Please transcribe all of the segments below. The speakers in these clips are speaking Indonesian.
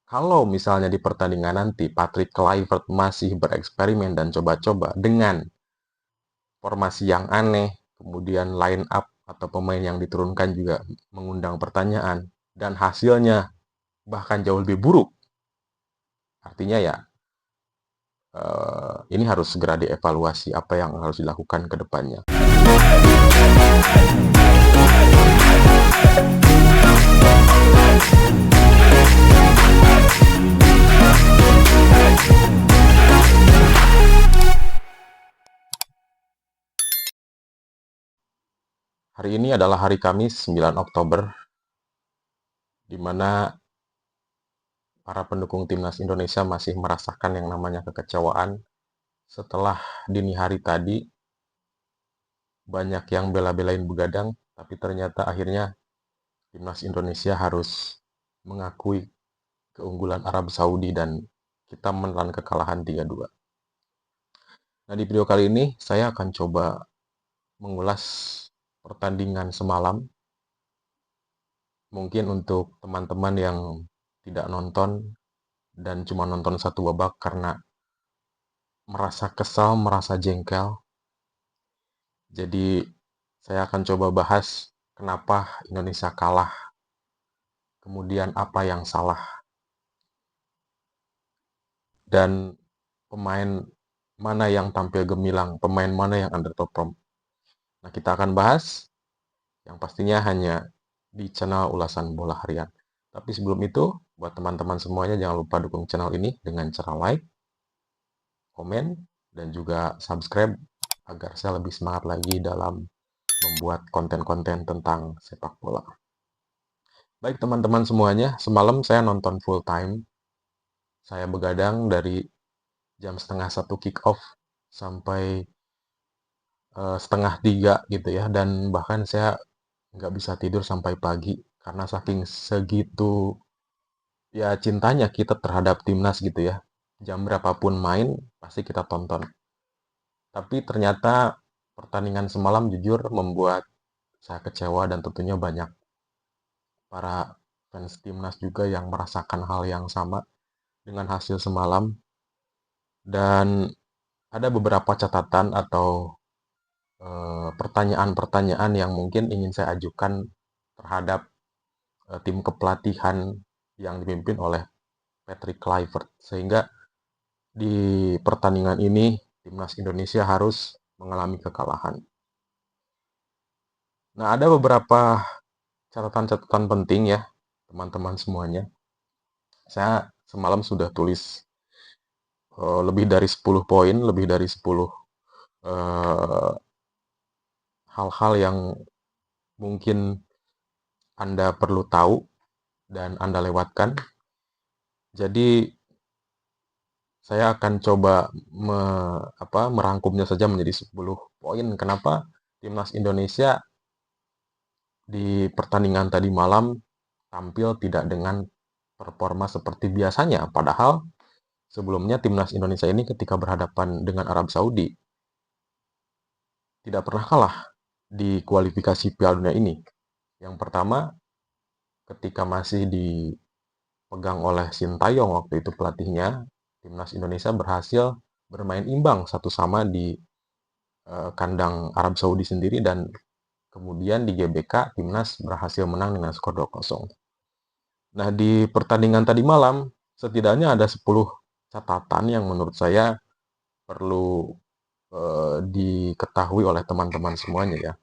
Kalau misalnya di pertandingan nanti Patrick Kluivert masih bereksperimen dan coba-coba dengan formasi yang aneh, kemudian line up atau pemain yang diturunkan juga mengundang pertanyaan, dan hasilnya bahkan jauh lebih buruk, artinya ya ini harus segera dievaluasi apa yang harus dilakukan ke depannya. Hari ini adalah hari Kamis 9 Oktober, di mana para pendukung timnas Indonesia masih merasakan yang namanya kekecewaan setelah dini hari tadi banyak yang bela-belain begadang, tapi ternyata akhirnya timnas Indonesia harus mengakui keunggulan Arab Saudi dan kita menelan kekalahan 3-2. Nah, di video kali ini saya akan coba mengulas pertandingan semalam. Mungkin untuk teman-teman yang tidak nonton dan cuma nonton satu babak karena merasa kesal, merasa jengkel. Jadi saya akan coba bahas kenapa Indonesia kalah, kemudian apa yang salah, dan pemain mana yang tampil gemilang, pemain mana yang underperform. Nah, kita akan bahas yang pastinya hanya di channel Ulasan Bola Harian. Tapi sebelum itu, buat teman-teman semuanya jangan lupa dukung channel ini dengan cara like, komen, dan juga subscribe agar saya lebih semangat lagi dalam membuat konten-konten tentang sepak bola. Baik teman-teman semuanya, semalam saya nonton full time. Saya begadang dari jam setengah 1 kick off sampai setengah 3 gitu ya. Dan bahkan saya nggak bisa tidur sampai pagi karena saking segitu ya cintanya kita terhadap timnas gitu ya. Jam berapapun main, pasti kita tonton. Tapi ternyata pertandingan semalam jujur membuat saya kecewa dan tentunya banyak para fans timnas juga yang merasakan hal yang sama dengan hasil semalam. Dan ada beberapa catatan atau pertanyaan-pertanyaan yang mungkin ingin saya ajukan terhadap tim kepelatihan yang dipimpin oleh Patrick Kluivert. Sehingga di pertandingan ini timnas Indonesia harus mengalami kekalahan. Nah, ada beberapa catatan-catatan penting ya, teman-teman semuanya. Saya semalam sudah tulis lebih dari 10 poin, lebih dari 10 hal-hal yang mungkin Anda perlu tahu dan Anda lewatkan. Jadi saya akan coba merangkumnya saja menjadi 10 poin. Kenapa timnas Indonesia di pertandingan tadi malam tampil tidak dengan performa seperti biasanya. Padahal sebelumnya timnas Indonesia ini ketika berhadapan dengan Arab Saudi tidak pernah kalah di kualifikasi Piala Dunia ini. Yang pertama, ketika masih dipegang oleh Sintayong waktu itu pelatihnya, timnas Indonesia berhasil bermain imbang satu sama di kandang Arab Saudi sendiri, dan kemudian di GBK timnas berhasil menang dengan skor 2-0. Nah, di pertandingan tadi malam setidaknya ada 10 catatan yang menurut saya perlu diketahui oleh teman-teman semuanya ya.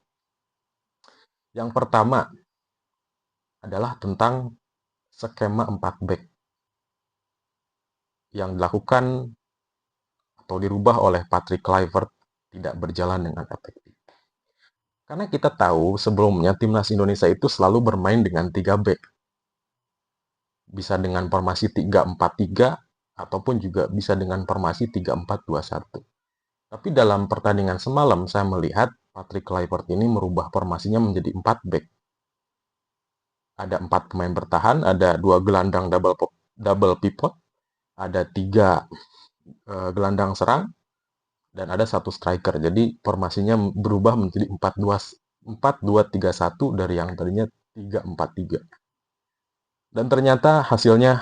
Yang pertama adalah tentang skema 4 back yang dilakukan atau dirubah oleh Patrick Kluivert tidak berjalan dengan efektif. Karena kita tahu sebelumnya timnas Indonesia itu selalu bermain dengan 3 back. Bisa dengan formasi 3-4-3 ataupun juga bisa dengan formasi 3-4-2-1. Tapi dalam pertandingan semalam saya melihat Patrick Kluivert ini merubah formasinya menjadi 4 back. Ada 4 pemain bertahan, ada 2 gelandang double pivot, ada 3 gelandang serang, dan ada 1 striker. Jadi formasinya berubah menjadi 4-2-3-1 dari yang tadinya 3-4-3. Dan ternyata hasilnya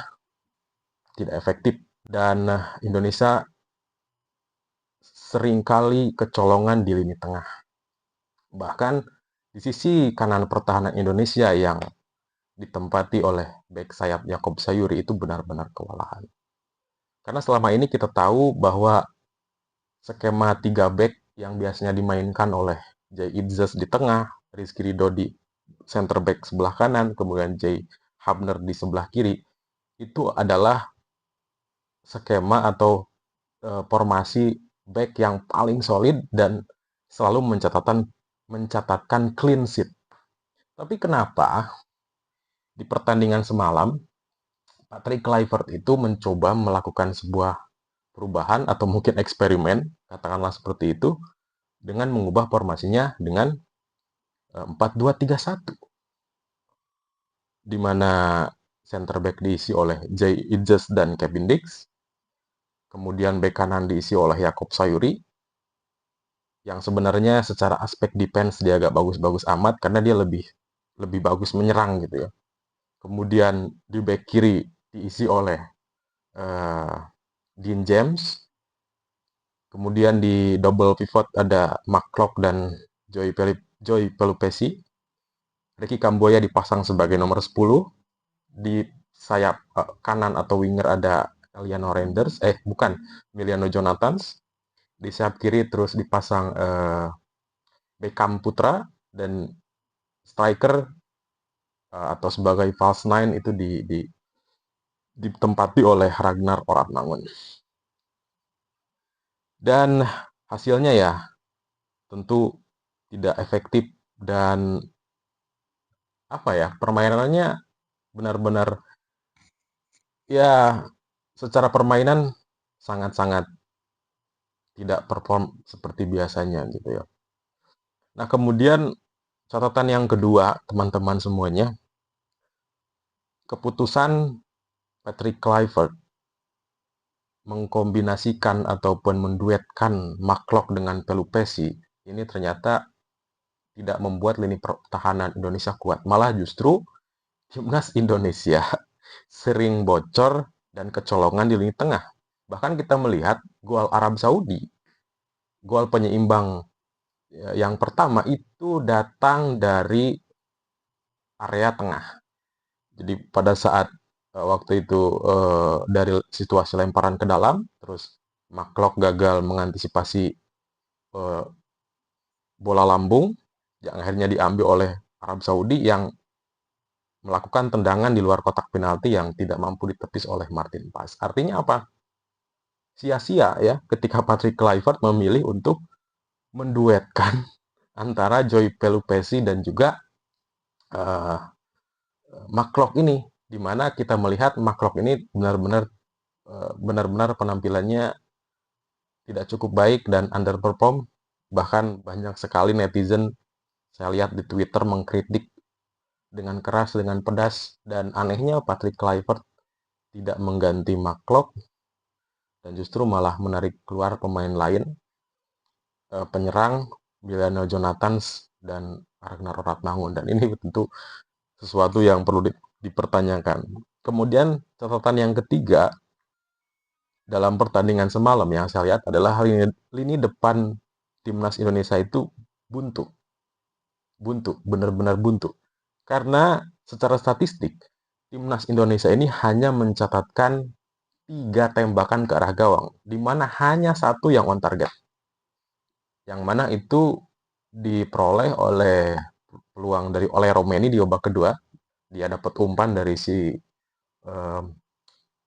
tidak efektif. Dan Indonesia seringkali kecolongan di lini tengah. Bahkan di sisi kanan pertahanan Indonesia yang ditempati oleh bek sayap Yakob Sayuri itu benar-benar kewalahan. Karena selama ini kita tahu bahwa skema 3 back yang biasanya dimainkan oleh Jay Idzas di tengah, Rizky Ridho di center back sebelah kanan, kemudian Jay Hubner di sebelah kiri, itu adalah skema atau formasi back yang paling solid dan selalu mencatatkan clean sheet. Tapi kenapa di pertandingan semalam Patrick Kluivert itu mencoba melakukan sebuah perubahan atau mungkin eksperimen, katakanlah seperti itu, dengan mengubah formasinya dengan 4-2-3-1, di mana center back diisi oleh Jay Idzas dan Kevin Dix, kemudian bek kanan diisi oleh Yakob Sayuri, yang sebenarnya secara aspek defense dia agak bagus-bagus amat karena dia lebih bagus menyerang gitu ya. Kemudian di bek kiri diisi oleh Dean James. Kemudian di double pivot ada McClough dan Joy Pelupesi. Ricky Kamboya dipasang sebagai nomor 10. Di sayap kanan atau winger ada Eliano Renders. Bukan, Miliano Jonathans. Di sayap kiri terus dipasang Beckham Putra. Dan striker atau sebagai false nine itu ditempati oleh Ragnar Oratmangun. Dan hasilnya ya tentu tidak efektif dan permainannya benar-benar ya secara permainan sangat-sangat tidak perform seperti biasanya gitu ya. Nah, kemudian catatan yang kedua, teman-teman semuanya, keputusan Patrick Kluivert mengkombinasikan ataupun menduetkan McClough dengan Pelupesi ini ternyata tidak membuat lini pertahanan Indonesia kuat. Malah justru timnas Indonesia sering bocor dan kecolongan di lini tengah. Bahkan kita melihat gol Arab Saudi, gol penyeimbang yang pertama itu datang dari area tengah. Jadi pada saat waktu itu dari situasi lemparan ke dalam, terus McClough gagal mengantisipasi bola lambung yang akhirnya diambil oleh Arab Saudi yang melakukan tendangan di luar kotak penalti yang tidak mampu ditepis oleh Martin Paes. Artinya apa? Sia-sia ya ketika Patrick Kluivert memilih untuk menduetkan antara Joy Pelupesi dan juga McClough ini, di mana kita melihat McClough ini benar-benar penampilannya tidak cukup baik dan underperform. Bahkan banyak sekali netizen saya lihat di Twitter mengkritik dengan keras, dengan pedas, dan anehnya Patrick Kluivert tidak mengganti McClough dan justru malah menarik keluar pemain lain, penyerang Miliano Jonathans dan Ragnar Oratmangun, dan ini tentu sesuatu yang perlu dipertanyakan. Kemudian catatan yang ketiga dalam pertandingan semalam yang saya lihat adalah lini depan timnas Indonesia itu buntu, benar-benar buntu. Karena secara statistik timnas Indonesia ini hanya mencatatkan 3 tembakan ke arah gawang, di mana hanya 1 yang on target. Yang mana itu diperoleh oleh peluang dari oleh Romeni di babak kedua. Dia dapat umpan dari si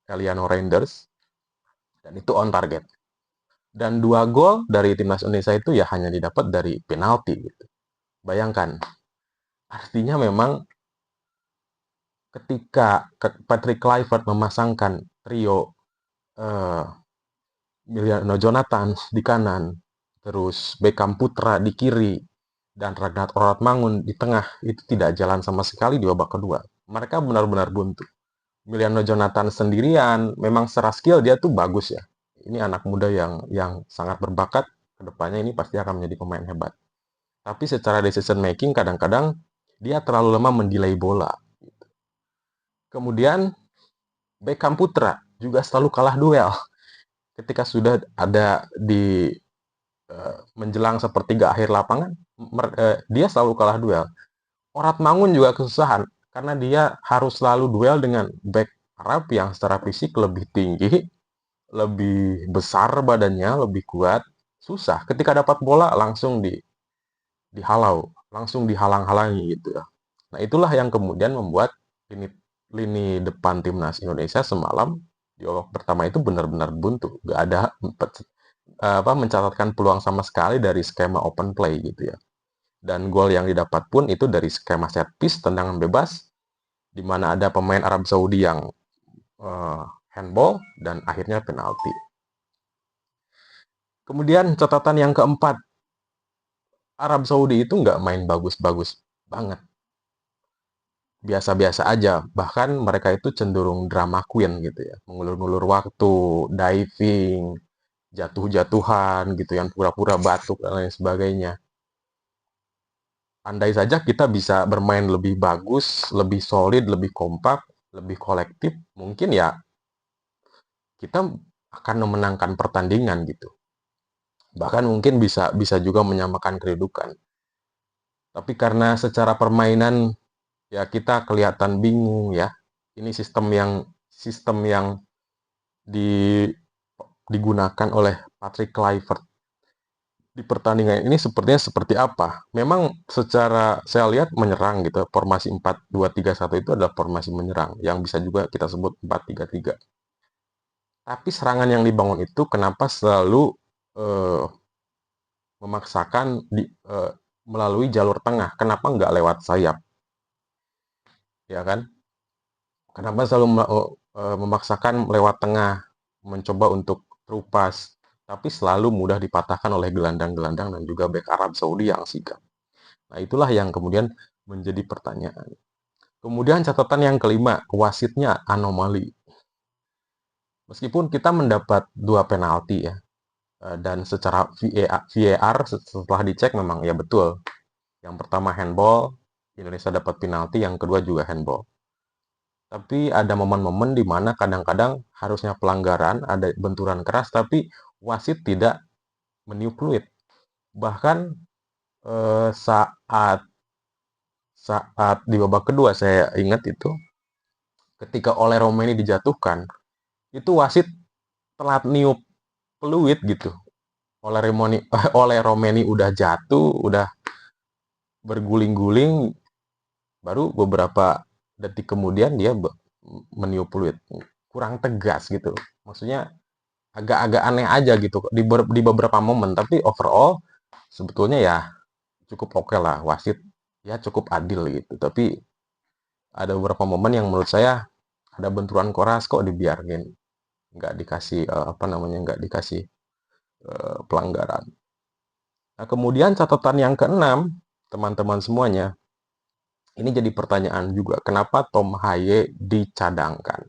Eliano Renders dan itu on target. Dan 2 gol dari timnas Indonesia itu ya hanya didapat dari penalti gitu. Bayangkan. Artinya memang ketika Patrick Kluivert memasangkan trio Miliano Jonathans di kanan, terus Beckham Putra di kiri, dan Ragnar Oratmangun di tengah, itu tidak jalan sama sekali di babak kedua. Mereka benar-benar buntu. Miliano Jonathan sendirian, memang secara skill dia tuh bagus ya. Ini anak muda yang sangat berbakat, kedepannya ini pasti akan menjadi pemain hebat. Tapi secara decision making kadang-kadang dia terlalu lama mendelay bola. Kemudian Beckham Putra juga selalu kalah duel. Ketika sudah ada di menjelang sepertiga akhir lapangan, dia selalu kalah duel. Orat Mangun juga kesusahan karena dia harus selalu duel dengan back Arab yang secara fisik lebih tinggi, lebih besar badannya, lebih kuat. Susah. Ketika dapat bola langsung dihalau, langsung dihalang-halangi gitu ya. Nah, itulah yang kemudian membuat lini lini depan timnas Indonesia semalam di babak pertama itu benar-benar buntu. Gak ada mencatatkan peluang sama sekali dari skema open play gitu ya. Dan gol yang didapat pun itu dari skema set piece, tendangan bebas, di mana ada pemain Arab Saudi yang handball dan akhirnya penalti. Kemudian catatan yang keempat, Arab Saudi itu nggak main bagus-bagus banget. Biasa-biasa aja. Bahkan mereka itu cenderung drama queen gitu ya. Mengulur-ngulur waktu, diving, jatuh-jatuhan gitu yang pura-pura batuk dan lain sebagainya. Andai saja kita bisa bermain lebih bagus, lebih solid, lebih kompak, lebih kolektif, mungkin ya kita akan memenangkan pertandingan gitu. Bahkan mungkin bisa bisa juga menyamakan kedudukan. Tapi karena secara permainan ya kita kelihatan bingung ya. Ini sistem yang di, digunakan oleh Patrick Kluivert di pertandingan ini sepertinya seperti apa. Memang secara saya lihat menyerang gitu. Formasi 4-2-3-1 itu adalah formasi menyerang yang bisa juga kita sebut 4-3-3. Tapi serangan yang dibangun itu kenapa selalu eh, memaksakan melalui jalur tengah? Kenapa nggak lewat sayap? Ya kan? Kenapa selalu memaksakan lewat tengah, mencoba untuk terupas, tapi selalu mudah dipatahkan oleh gelandang-gelandang dan juga bek Arab Saudi yang sigap. Nah, itulah yang kemudian menjadi pertanyaan. Kemudian catatan yang kelima, wasitnya anomali. Meskipun kita mendapat 2 penalti ya, dan secara VAR setelah dicek memang ya betul. Yang pertama handball, Indonesia dapat penalti, yang kedua juga handball. Tapi ada momen-momen di mana kadang-kadang harusnya pelanggaran, ada benturan keras, tapi wasit tidak meniup fluid. Bahkan saat saat di babak kedua saya ingat itu, ketika oleh Romeni dijatuhkan, itu wasit telat niup peluit gitu. Oleh Romeni udah jatuh, udah berguling-guling, baru beberapa detik kemudian dia meniup peluit. Kurang tegas gitu. Maksudnya agak-agak aneh aja gitu di beberapa momen, tapi overall sebetulnya ya cukup oke lah, wasit ya cukup adil gitu. Tapi ada beberapa momen yang menurut saya ada benturan keras kok dibiarin, nggak dikasih nggak dikasih pelanggaran. Nah, kemudian catatan yang keenam, teman-teman semuanya, ini jadi pertanyaan juga, kenapa Tom Haye dicadangkan?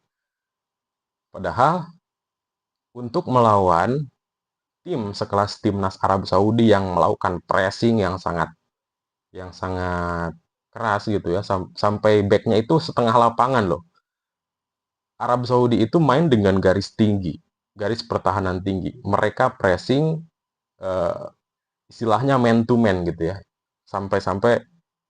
Padahal untuk melawan tim sekelas timnas Arab Saudi yang melakukan pressing yang sangat keras gitu ya, sampai backnya itu setengah lapangan loh. Arab Saudi itu main dengan garis tinggi, garis pertahanan tinggi. Mereka pressing eh, istilahnya man to man gitu ya, sampai-sampai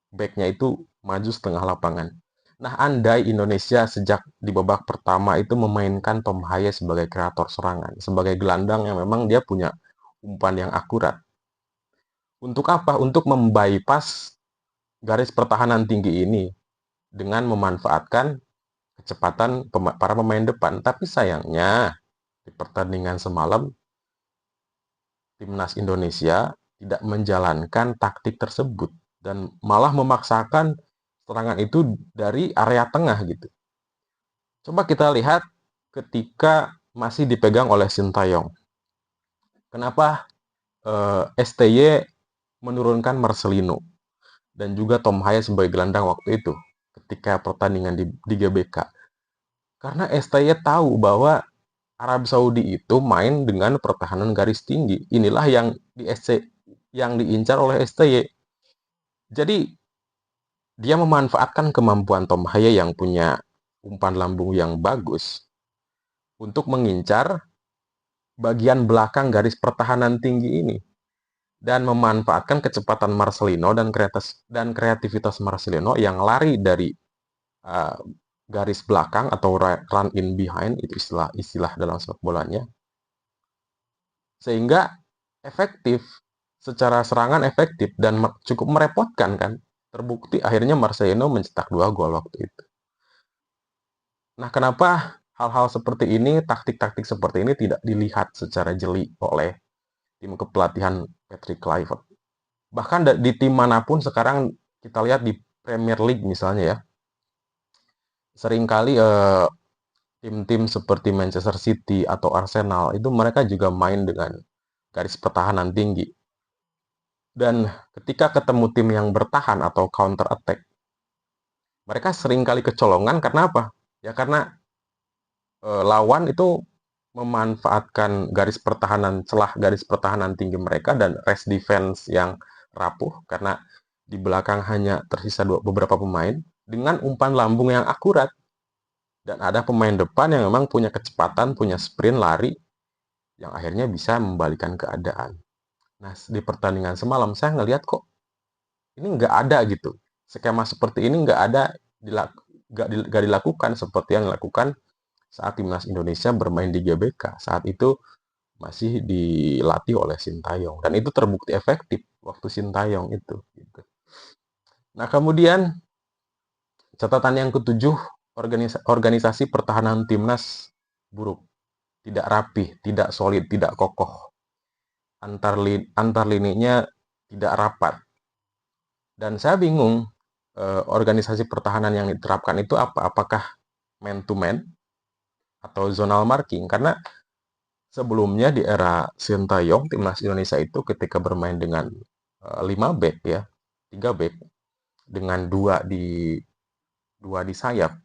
backnya itu maju setengah lapangan. Nah, andai Indonesia sejak di babak pertama itu memainkan Tom Haye sebagai kreator serangan, sebagai gelandang yang memang dia punya umpan yang akurat. Untuk apa? Untuk membypass garis pertahanan tinggi ini dengan memanfaatkan kecepatan para pemain depan. Tapi sayangnya di pertandingan semalam timnas Indonesia tidak menjalankan taktik tersebut dan malah memaksakan serangan itu dari area tengah gitu. Coba kita lihat ketika masih dipegang oleh Sintayong. Kenapa STY menurunkan Marcelino dan juga Tom Haye sebagai gelandang waktu itu ketika pertandingan di GBK? Karena STY tahu bahwa Arab Saudi itu main dengan pertahanan garis tinggi. Inilah yang diincar oleh STY. Jadi dia memanfaatkan kemampuan Tom Haye yang punya umpan lambung yang bagus untuk mengincar bagian belakang garis pertahanan tinggi ini dan memanfaatkan kecepatan Marcelino dan kreativitas Marcelino yang lari dari uh, garis belakang atau run in behind, itu istilah dalam sepak bolanya, sehingga efektif, secara serangan efektif dan cukup merepotkan kan. Terbukti akhirnya Marcelino mencetak 2 gol waktu itu. Nah, kenapa hal-hal seperti ini, taktik-taktik seperti ini tidak dilihat secara jeli oleh tim kepelatihan Patrick Kluivert? Bahkan di tim manapun sekarang, kita lihat di Premier League misalnya ya, seringkali tim-tim seperti Manchester City atau Arsenal itu mereka juga main dengan garis pertahanan tinggi. Dan ketika ketemu tim yang bertahan atau counter attack, mereka seringkali kecolongan karena apa? Ya karena lawan itu memanfaatkan celah garis pertahanan tinggi mereka dan rest defense yang rapuh karena di belakang hanya tersisa beberapa pemain dengan umpan lambung yang akurat, dan ada pemain depan yang memang punya kecepatan, punya sprint lari yang akhirnya bisa membalikan keadaan. Nah, di pertandingan semalam saya ngelihat kok ini nggak ada gitu. Skema seperti ini nggak dilakukan seperti yang dilakukan saat timnas Indonesia bermain di GBK. Saat itu masih dilatih oleh Sintayong dan itu terbukti efektif waktu Sintayong itu. Gitu. Nah, kemudian catatan yang ketujuh, organisasi pertahanan timnas buruk, tidak rapih, tidak solid, tidak kokoh. Antar lininya tidak rapat. Dan saya bingung, organisasi pertahanan yang diterapkan itu apa? Apakah man to man atau zonal marking? Karena sebelumnya di era Sintayong, timnas Indonesia itu ketika bermain dengan 5 back ya, 3 back dengan dua di sayap.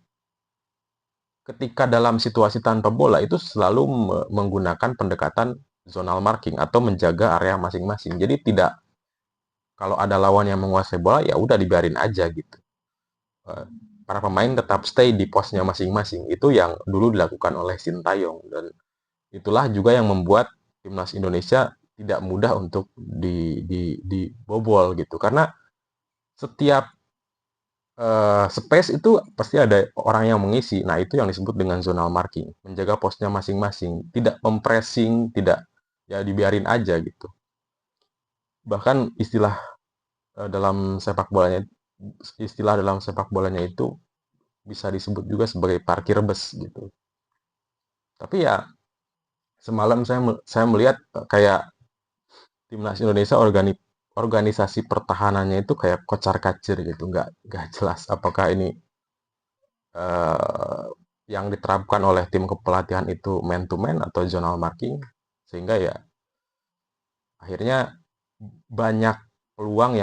Ketika dalam situasi tanpa bola itu selalu menggunakan pendekatan zonal marking atau menjaga area masing-masing. Jadi tidak, kalau ada lawan yang menguasai bola ya udah dibiarin aja gitu. Para pemain tetap stay di posnya masing-masing. Itu yang dulu dilakukan oleh Sintayong, dan itulah juga yang membuat timnas Indonesia tidak mudah untuk dibobol gitu. Karena setiap space itu pasti ada orang yang mengisi. Nah, itu yang disebut dengan zonal marking, menjaga posnya masing-masing, tidak mempressing, tidak, ya dibiarin aja gitu. Bahkan istilah dalam sepak bolanya itu bisa disebut juga sebagai parkir bus gitu. Tapi ya semalam saya melihat kayak timnas Indonesia organisasi pertahanannya itu kayak kocar-kacir gitu, nggak jelas apakah ini eh, yang diterapkan oleh tim kepelatihan itu man to man atau zonal marking, sehingga ya akhirnya banyak peluang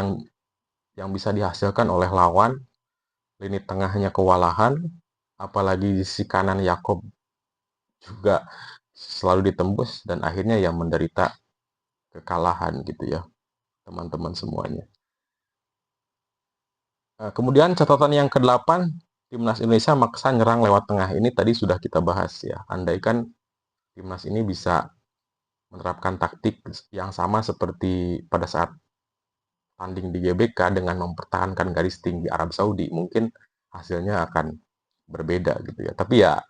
yang bisa dihasilkan oleh lawan, lini tengahnya kewalahan, apalagi di sisi kanan Yakob juga selalu ditembus, dan akhirnya yang menderita kekalahan gitu ya teman-teman semuanya. Kemudian catatan yang ke-8, timnas Indonesia maksa nyerang lewat tengah. Ini tadi sudah kita bahas ya. Andaikan timnas ini bisa menerapkan taktik yang sama seperti pada saat tanding di GBK dengan mempertahankan garis tinggi Arab Saudi, mungkin hasilnya akan berbeda gitu ya. Tapi ya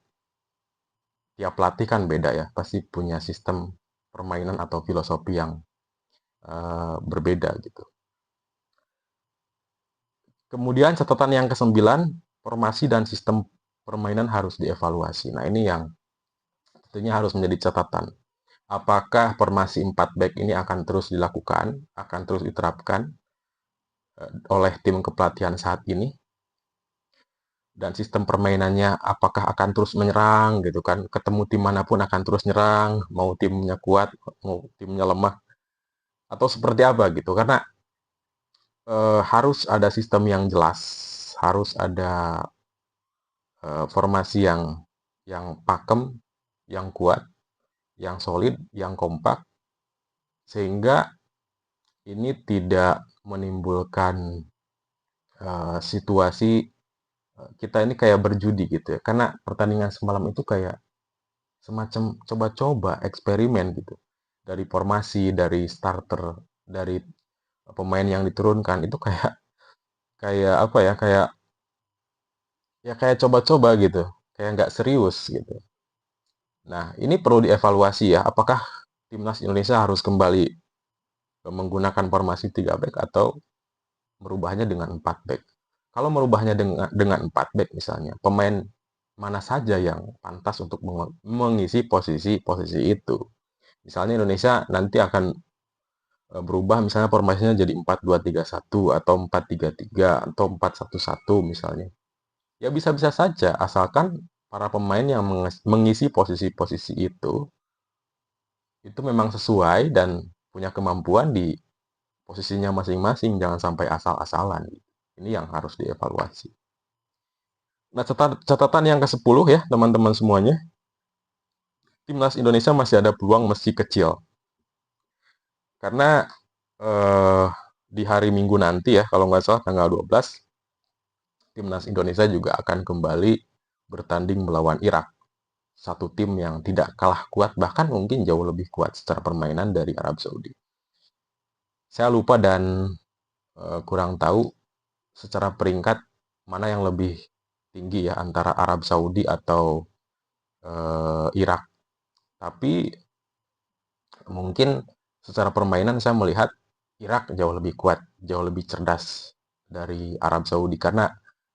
tiap pelatih kan beda ya, pasti punya sistem permainan atau filosofi yang berbeda gitu. Kemudian catatan yang ke-9, formasi dan sistem permainan harus dievaluasi. Nah, ini yang tentunya harus menjadi catatan. Apakah formasi 4 back ini akan terus dilakukan, akan terus diterapkan oleh tim kepelatihan saat ini? Dan sistem permainannya apakah akan terus menyerang gitu kan? Ketemu tim manapun akan terus nyerang, mau timnya kuat, mau timnya lemah, atau seperti apa gitu. Karena harus ada sistem yang jelas, harus ada formasi yang pakem, yang kuat, yang solid, yang kompak, sehingga ini tidak menimbulkan situasi kita ini kayak berjudi gitu ya. Karena pertandingan semalam itu kayak semacam coba-coba eksperimen gitu. Dari formasi, dari starter, dari pemain yang diturunkan itu kayak kayak apa ya? Kayak coba-coba gitu. Kayak nggak serius gitu. Nah, ini perlu dievaluasi ya. Apakah timnas Indonesia harus kembali menggunakan formasi 3 back atau merubahnya dengan 4 back? Kalau merubahnya dengan 4 back misalnya, pemain mana saja yang pantas untuk mengisi posisi-posisi itu? Misalnya Indonesia nanti akan berubah misalnya formasinya jadi 4-2-3-1 atau 4-3-3 atau 4-1-1 misalnya. Ya bisa-bisa saja asalkan para pemain yang mengisi posisi-posisi itu memang sesuai dan punya kemampuan di posisinya masing-masing, jangan sampai asal-asalan. Ini yang harus dievaluasi. Nah, catatan yang ke-10 ya, teman-teman semuanya. Timnas Indonesia masih ada peluang meski kecil. Karena di hari Minggu nanti ya, kalau nggak salah tanggal 12, Timnas Indonesia juga akan kembali bertanding melawan Irak. Satu tim yang tidak kalah kuat, bahkan mungkin jauh lebih kuat secara permainan dari Arab Saudi. Saya lupa dan kurang tahu secara peringkat mana yang lebih tinggi ya antara Arab Saudi atau Irak. Tapi mungkin secara permainan saya melihat Irak jauh lebih kuat, jauh lebih cerdas dari Arab Saudi karena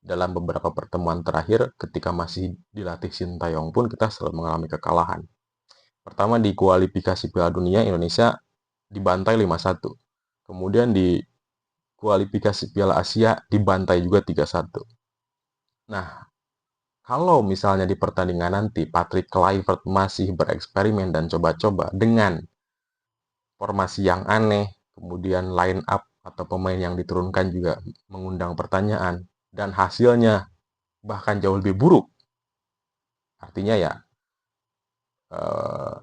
dalam beberapa pertemuan terakhir ketika masih dilatih Sintayong pun kita selalu mengalami kekalahan. Pertama di kualifikasi Piala Dunia Indonesia dibantai 5-1. Kemudian di kualifikasi Piala Asia dibantai juga 3-1. Nah, kalau misalnya di pertandingan nanti Patrick Kluivert masih bereksperimen dan coba-coba dengan formasi yang aneh, kemudian line up atau pemain yang diturunkan juga mengundang pertanyaan, dan hasilnya bahkan jauh lebih buruk, artinya ya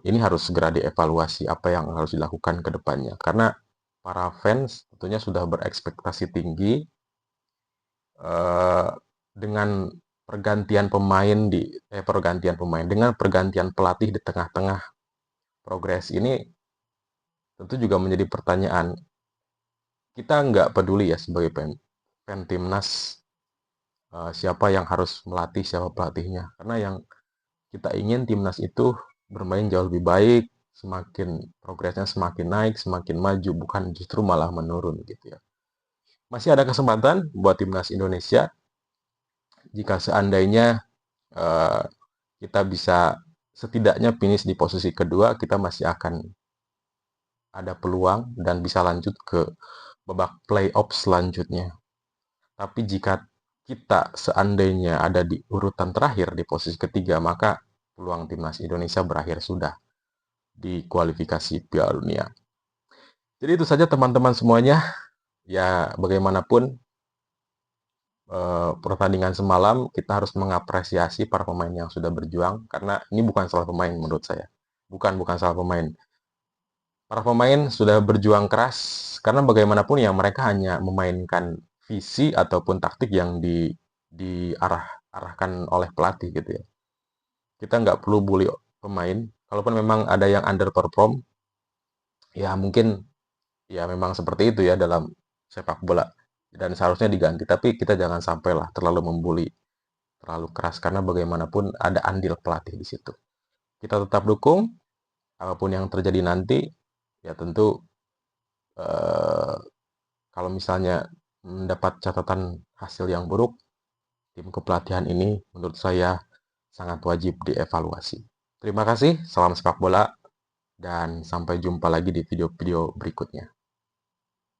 ini harus segera dievaluasi apa yang harus dilakukan ke depannya. Karena para fans tentunya sudah berekspektasi tinggi dengan dengan pergantian pelatih di tengah-tengah progres ini tentu juga menjadi pertanyaan. Kita nggak peduli ya sebagai fan timnas siapa yang harus melatih, siapa pelatihnya. Karena yang kita ingin timnas itu bermain jauh lebih baik, semakin progresnya semakin naik, semakin maju, bukan justru malah menurun gitu ya. Masih ada kesempatan buat timnas Indonesia jika seandainya uh, kita bisa setidaknya finish di posisi kedua, kita masih akan ada peluang dan bisa lanjut ke babak playoff selanjutnya. Tapi jika kita seandainya ada di urutan terakhir di posisi ketiga, maka peluang timnas Indonesia berakhir sudah di kualifikasi Piala Dunia. Jadi itu saja teman-teman semuanya. Ya bagaimanapun pertandingan semalam kita harus mengapresiasi para pemain yang sudah berjuang karena ini bukan salah pemain menurut saya. Bukan salah pemain. Para pemain sudah berjuang keras karena bagaimanapun ya mereka hanya memainkan visi ataupun taktik yang diarahkan oleh pelatih gitu ya. Kita nggak perlu bully pemain. Kalaupun memang ada yang underperform, ya mungkin ya memang seperti itu ya dalam sepak bola dan seharusnya diganti. Tapi kita jangan sampailah terlalu membuli terlalu keras karena bagaimanapun ada andil pelatih di situ. Kita tetap dukung apapun yang terjadi nanti. Ya tentu eh, kalau misalnya mendapat catatan hasil yang buruk, tim kepelatihan ini menurut saya sangat wajib dievaluasi. Terima kasih, salam sepak bola, dan sampai jumpa lagi di video-video berikutnya.